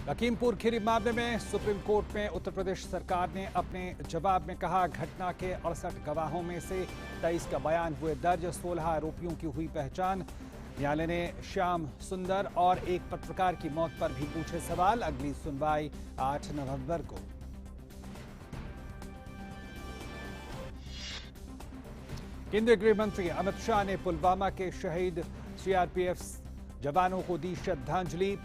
लखीमपुर खीरी मामले में supreme court में उत्तर प्रदेश सरकार ने अपने जवाब में कहा, घटना के 68 गवाहों में से 23 का बयान हुए दर्ज, 16 आरोपियों की हुई पहचान। न्यायालय ने श्याम सुंदर और एक पत्रकार की मौत पर भी पूछे सवाल। अगली सुनवाई 8 नवंबर को। केंद्रीय गृह मंत्री अमित शाह ने पुलवामा के शहीद सीआरपीएफ जवानों को दी श्रद्धांजलि।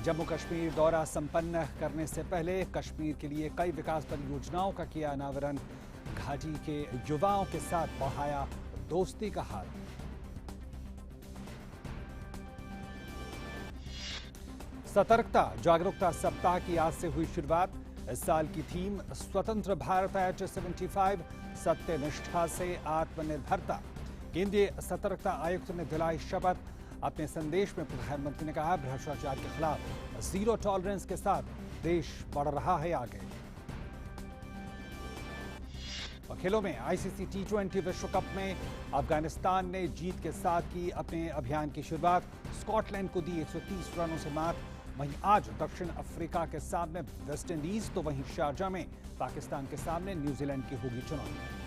जम्मू कश्मीर दौरा संपन्न करने से पहले कश्मीर के लिए कई विकास परियोजनाओं का किया अनावरण। घाटी के युवाओं के साथ बढ़ाया दोस्ती का हाथ। सतर्कता जागरूकता सप्ताह की आज से हुई शुरुआत। इस साल की थीम स्वतंत्र भारत एट 75, सत्य निष्ठा से आत्मनिर्भरता। केंद्रीय सतर्कता आयुक्त ने दिलाई शपथ। अपने संदेश में प्रधानमंत्री ने कहा, भ्रष्टाचार के खिलाफ जीरो टॉलरेंस के साथ देश बढ़ रहा है आगे। और खेलों में आईसीसी टी20 विश्व कप में अफगानिस्तान ने जीत के साथ की अपने अभियान की शुरुआत। स्कॉटलैंड को दी 130 रनों से मात। वहीं आज दक्षिण अफ्रीका के सामने वेस्ट इंडीज, तो वहीं शारजा में पाकिस्तान के सामने न्यूजीलैंड की होगी चुनौती।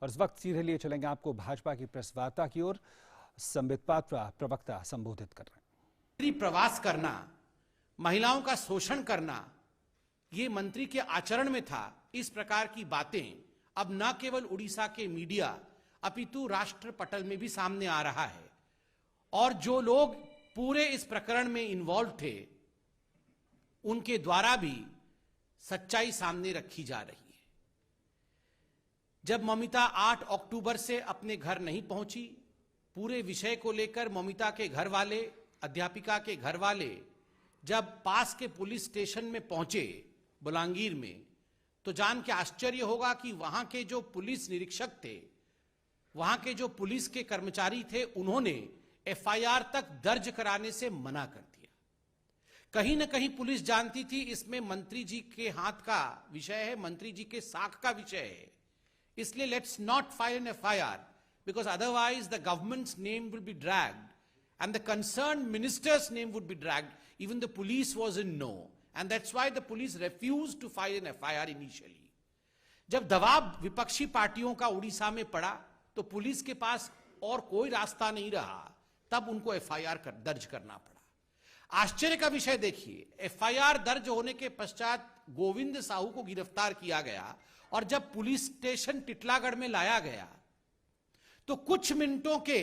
और इस वक्त सीधे लिए चलेंगे आपको भाजपा की प्रेस वार्ता की ओर। संबित पात्रा प्रवक्ता संबोधित कर रहे हैं। प्रवास करना, महिलाओं का शोषण करना, ये मंत्री के आचरण में था। इस प्रकार की बातें अब न केवल उड़ीसा के मीडिया अपितु राष्ट्र पटल में भी सामने आ रहा है। और जो लोग पूरे इस प्रकरण में इन्वॉल्व थे, उनके द्वारा भी सच्चाई सामने रखी जा रही है। जब ममिता 8 अक्टूबर से अपने घर नहीं पहुंची, पूरे विषय को लेकर ममिता के घर वाले, अध्यापिका के घर वाले जब पास के पुलिस स्टेशन में पहुंचे बलांगीर में, तो जान के आश्चर्य होगा कि वहां के जो पुलिस निरीक्षक थे, वहां के जो पुलिस के कर्मचारी थे, उन्होंने एफआईआर तक दर्ज कराने से मना कर दिया। कहीं ना कहीं पुलिस जानती थी इसमें मंत्री जी के हाथ का विषय है, मंत्री जी के साख का विषय है। इसलिए let's not file an FIR, because otherwise the government's name will be dragged and the concern minister's name would be dragged. Even the police was in no, and that's why the police refused to file an FIR initially. जब दबाव विपक्षी पार्टियों का उड़ीसा में पड़ा, तो police के पास और कोई रास्ता नहीं रहा, तब उनको एफआईआर दर्ज करना पड़ा। आश्चर्य का विषय देखिए, एफआईआर दर्ज होने के पश्चात गोविंद साहू को गिरफ्तार किया गया, और जब पुलिस स्टेशन टिटलागढ़ में लाया गया, तो कुछ मिनटों के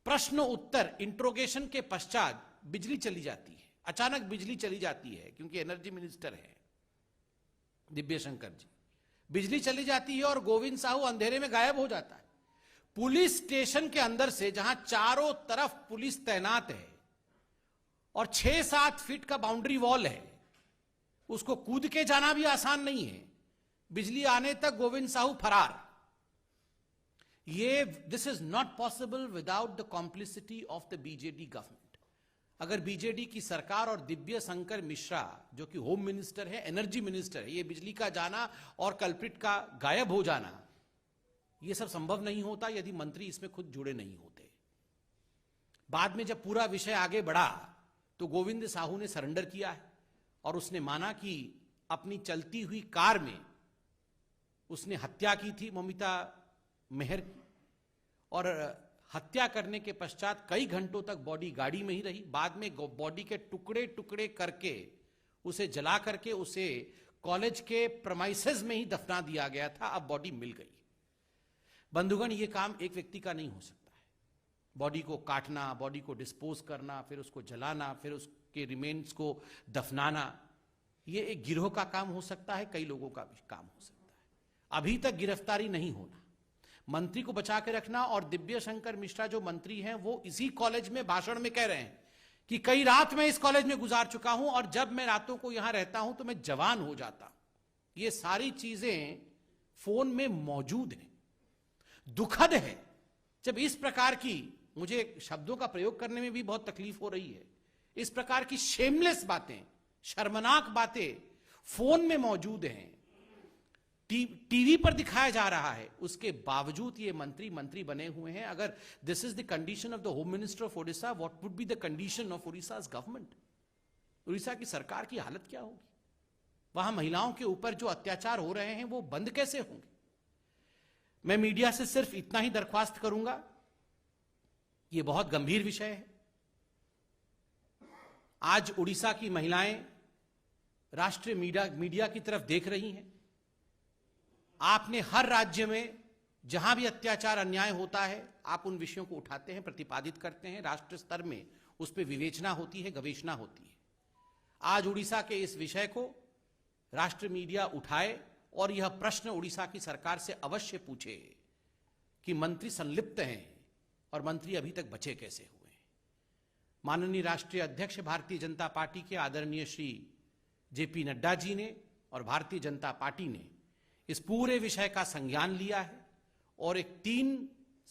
प्रश्न उत्तर इंट्रोगेशन के पश्चात बिजली चली जाती है। अचानक बिजली चली जाती है, क्योंकि एनर्जी मिनिस्टर है दिव्य शंकर जी। बिजली चली जाती है और गोविंद साहू अंधेरे में गायब हो जाता है। पुलिस स्टेशन के अंदर से, जहां चारों तरफ पुलिस तैनात है और 6-7 फीट का बाउंड्री वॉल है, उसको कूद के जाना भी आसान नहीं है। बिजली आने तक गोविंद साहू फरार। This is not possible without the complicity of the BJD government. अगर बीजेडी की सरकार और दिव्य शंकर मिश्रा, जो कि होम मिनिस्टर है, एनर्जी मिनिस्टर है, ये बिजली का जाना और कल्प्रिट का गायब हो जाना, ये सब संभव नहीं होता यदि मंत्री इसमें खुद जुड़े नहीं होते। बाद में जब पूरा विषय आगे बढ़ा, तो गोविंद साहू ने सरेंडर किया है और उसने माना कि अपनी चलती हुई कार में उसने हत्या की थी ममिता मेहर की, और हत्या करने के पश्चात कई घंटों तक बॉडी गाड़ी में ही रही। बाद में बॉडी के टुकड़े टुकड़े करके उसे जला करके उसे कॉलेज के प्रेमाइसेस में ही दफना दिया गया था। अब बॉडी मिल गई। बंधुगण, ये काम एक व्यक्ति का नहीं हो सकता है। बॉडी को काटना, बॉडी को डिस्पोज करना, फिर उसको जलाना, फिर उसके रिमेन्स को दफनाना, ये एक गिरोह का काम हो सकता है, कई लोगों का भी काम हो सकता है। अभी तक गिरफ्तारी नहीं होना, मंत्री को बचा के रखना। और दिव्य शंकर मिश्रा जो मंत्री हैं, वो इसी कॉलेज में भाषण में कह रहे हैं कि कई रात मैं इस कॉलेज में गुजार चुका हूं, और जब मैं रातों को यहां रहता हूं तो मैं जवान हो जाता हूं। ये सारी चीजें फोन में मौजूद हैं। दुखद है जब इस प्रकार की, मुझे शब्दों का प्रयोग करने में भी बहुत तकलीफ हो रही है, इस प्रकार की शेमलेस बातें, शर्मनाक बातें फोन में मौजूद हैं। टीवी पर दिखाया जा रहा है, उसके बावजूद ये मंत्री बने हुए हैं। अगर this is the condition of the home minister of Odisha, what would be the condition of Odisha's government? Orissa की सरकार की हालत क्या होगी? वहां महिलाओं के ऊपर जो अत्याचार हो रहे हैं वो बंद कैसे होंगे? मैं मीडिया से सिर्फ इतना ही दरख्वास्त करूंगा, ये बहुत गंभीर विषय है। आज उड़ीसा की महिलाएं राष्ट्रीय मीडिया की तरफ देख रही हैं। आपने हर राज्य में जहां भी अत्याचार अन्याय होता है, आप उन विषयों को उठाते हैं, प्रतिपादित करते हैं, राष्ट्र स्तर में उस पर विवेचना होती है, गवेषणा होती है। आज उड़ीसा के इस विषय को राष्ट्रीय मीडिया उठाए और यह प्रश्न उड़ीसा की सरकार से अवश्य पूछे कि मंत्री संलिप्त हैं और मंत्री अभी तक बचे कैसे हुए हैं। माननीय राष्ट्रीय अध्यक्ष भारतीय जनता पार्टी के आदरणीय श्री जेपी नड्डा जी ने और भारतीय जनता पार्टी ने इस पूरे विषय का संज्ञान लिया है और एक 3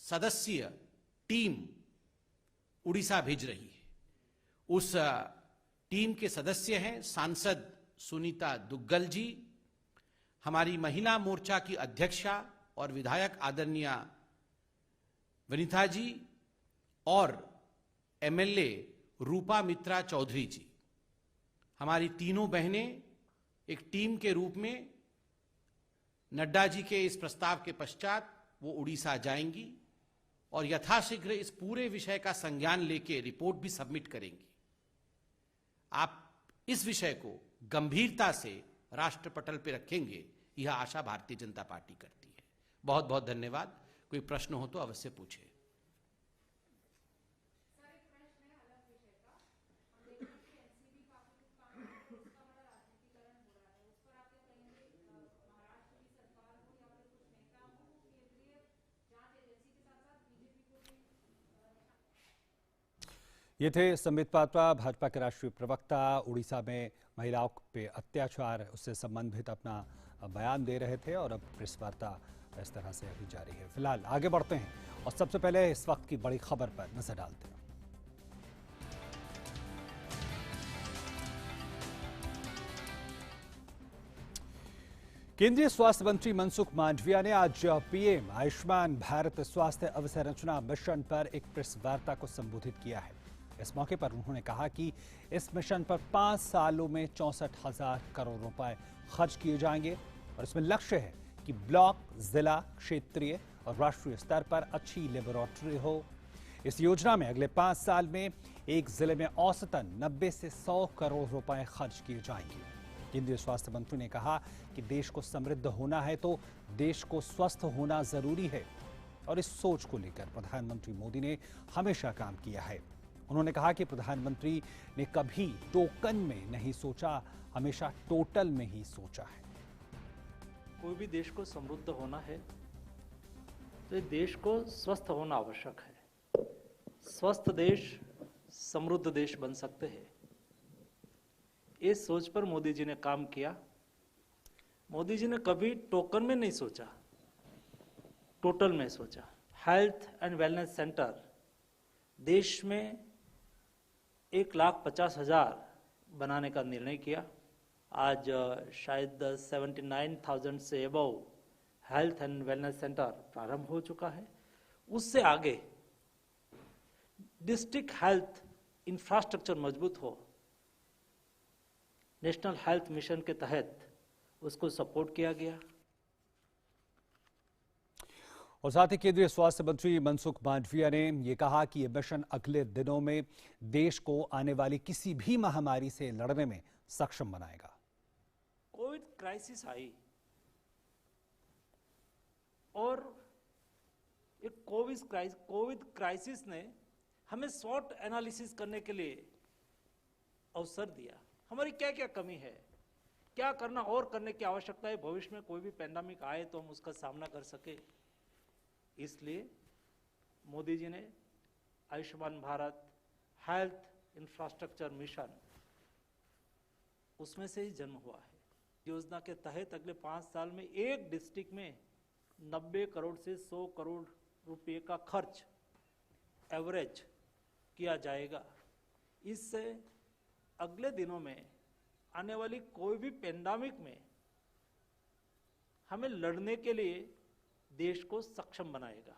सदस्यीय टीम उड़ीसा भेज रही है। उस टीम के सदस्य हैं सांसद सुनीता दुग्गल जी, हमारी महिला मोर्चा की अध्यक्षा और विधायक आदरणीय वनिता जी और एमएलए रूपा मित्रा चौधरी जी। हमारी तीनों बहनें एक टीम के रूप में नड्डा जी के इस प्रस्ताव के पश्चात वो उड़ीसा जाएंगी और यथाशीघ्र इस पूरे विषय का संज्ञान लेके रिपोर्ट भी सबमिट करेंगी। आप इस विषय को गंभीरता से राष्ट्र पटल पर रखेंगे, यह आशा भारतीय जनता पार्टी करती है। बहुत बहुत धन्यवाद। कोई प्रश्न हो तो अवश्य पूछे। ये थे संबित पात्रा, भाजपा के राष्ट्रीय प्रवक्ता। उड़ीसा में महिलाओं पे अत्याचार उससे संबंधित अपना बयान दे रहे थे और अब प्रेस वार्ता इस तरह से अभी जारी है। फिलहाल आगे बढ़ते हैं और सबसे पहले इस वक्त की बड़ी खबर पर नजर डालते हैं। केंद्रीय स्वास्थ्य मंत्री मनसुख मांडविया ने आज पीएम आयुष्मान भारत स्वास्थ्य अवसंरचना मिशन पर एक प्रेस वार्ता को संबोधित किया है। इस मौके पर उन्होंने कहा कि इस मिशन पर 5 सालों में 64,000 करोड़ रुपए खर्च किए जाएंगे और इसमें लक्ष्य है कि ब्लॉक, जिला, क्षेत्रीय और राष्ट्रीय स्तर पर अच्छी लेबोरेटरी हो। इस योजना में अगले 5 साल में एक जिले में औसतन 90 से 100 करोड़ रुपए खर्च किए जाएंगे। केंद्रीय स्वास्थ्य मंत्री ने कहा कि देश को समृद्ध होना है तो देश को स्वस्थ होना जरूरी है और इस सोच को लेकर प्रधानमंत्री मोदी ने हमेशा काम किया है। उन्होंने कहा कि प्रधानमंत्री ने कभी टोकन में नहीं सोचा, हमेशा टोटल में ही सोचा है। कोई भी देश को समृद्ध होना है तो देश को स्वस्थ होना आवश्यक है। स्वस्थ देश समृद्ध देश बन सकते हैं। इस सोच पर मोदी जी ने काम किया। मोदी जी ने कभी टोकन में नहीं सोचा, टोटल में सोचा। हेल्थ एंड वेलनेस सेंटर देश में 1,50,000 बनाने का निर्णय किया। आज शायद 79,000 से above health and wellness centre प्रारंभ हो चुका है। उससे आगे डिस्ट्रिक्ट हेल्थ इंफ्रास्ट्रक्चर मजबूत हो, नेशनल हेल्थ मिशन के तहत उसको सपोर्ट किया गया। और साथ ही केंद्रीय स्वास्थ्य मंत्री मनसुख मांडविया ने यह कहा कि यह मिशन अगले दिनों में देश को आने वाली किसी भी महामारी से लड़ने में सक्षम बनाएगा। कोविड क्राइसिस आई और एक कोविड क्राइसिस ने हमें स्वॉट एनालिसिस करने के लिए अवसर दिया। हमारी क्या क्या कमी है, क्या करना और करने की आवश्यकता है, भविष्य में कोई भी पैंडेमिक आए तो हम उसका सामना कर सके। इसलिए मोदी जी ने Ayushman Bharat health infrastructure mission उसमें से ही जन्म हुआ है। योजना के तहत अगले 5 साल में एक डिस्ट्रिक्ट में 90 करोड़ से 100 करोड़ रुपए का खर्च एवरेज किया जाएगा। इससे अगले दिनों में आने वाली कोई भी पैंडेमिक में हमें लड़ने के लिए देश को सक्षम बनाएगा।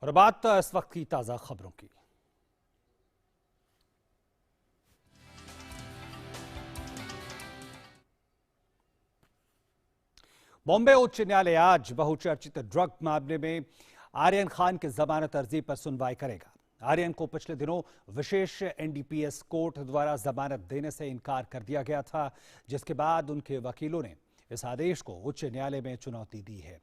और बात इस वक्त की ताजा खबरों की। बॉम्बे उच्च न्यायालय आज बहुचर्चित ड्रग मामले में आर्यन खान की जमानत अर्जी पर सुनवाई करेगा। आर्यन को पिछले दिनों विशेष एनडीपीएस कोर्ट द्वारा जमानत देने से इनकार कर दिया गया था, जिसके बाद उनके वकीलों ने इस आदेश को उच्च न्यायालय में चुनौती दी है।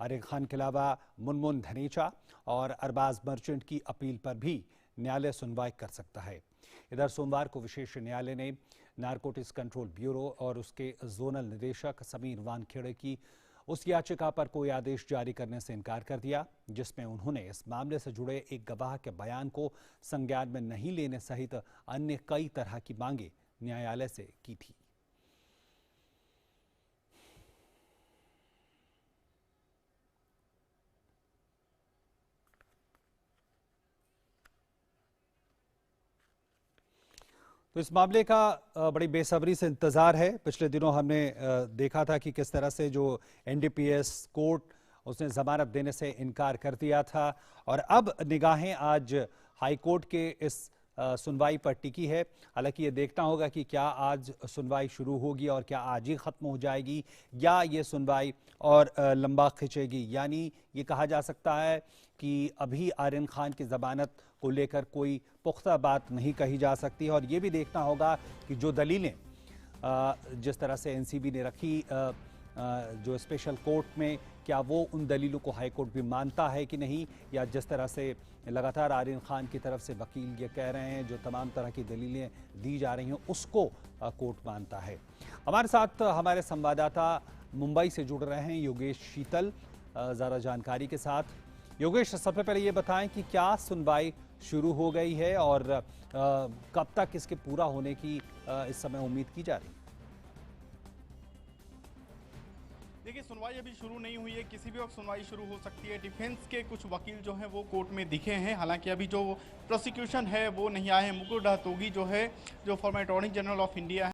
आर्यन खान के अलावा मुनमुन धनीचा और अरबाज मर्चेंट की अपील पर भी न्यायालय सुनवाई कर सकता है। इधर सोमवार को विशेष न्यायालय ने नारकोटिक्स कंट्रोल ब्यूरो और उसके जोनल निदेशक समीर वानखेड़े की उस याचिका पर कोई आदेश जारी करने से इनकार कर दिया, जिसमें उन्होंने इस मामले से जुड़े एक गवाह के बयान को संज्ञान में नहीं लेने सहित अन्य कई तरह की मांगे न्यायालय से की थी। तो इस मामले का बड़ी बेसब्री से इंतजार है। पिछले दिनों हमने देखा था कि किस तरह से जो एनडीपीएस कोर्ट उसने जमानत देने से इनकार कर दिया था और अब निगाहें आज हाई कोर्ट के इस सुनवाई पर टिकी है। हालांकि ये देखना होगा कि क्या आज सुनवाई शुरू होगी और क्या आज ही खत्म हो जाएगी या ये सुनवाई और लंबा खिंचेगी। यानी ये कहा जा सकता है कि अभी आर्यन खान की जमानत को लेकर कोई पुख्ता बात नहीं कही जा सकती और ये भी देखना होगा कि जो दलीलें जिस तरह से एनसीबी ने रखी जो स्पेशल कोर्ट में, क्या वो उन दलीलों को हाई कोर्ट भी मानता है कि नहीं, या जिस तरह से लगातार आर्यन खान की तरफ से वकील ये कह रहे हैं जो तमाम तरह की दलीलें दी जा रही हैं उसको कोर्ट मानता है। हमारे साथ हमारे संवाददाता मुंबई से जुड़ रहे हैं योगेश शीतल ज़्यादा जानकारी के साथ। योगेश, सबसे पहले ये बताएं कि क्या सुनवाई शुरू हो गई है और कब तक इसके पूरा होने की इस समय उम्मीद की जा रही है? देखिए, सुनवाई अभी शुरू नहीं हुई है, किसी भी वक्त सुनवाई शुरू हो सकती है। डिफेंस के कुछ वकील जो हैं वो कोर्ट में दिखे हैं, हालांकि अभी जो प्रोसिक्यूशन है वो नहीं आए हैं। मुकुल रोहतगी जो है, जो farmer attorney general of India है,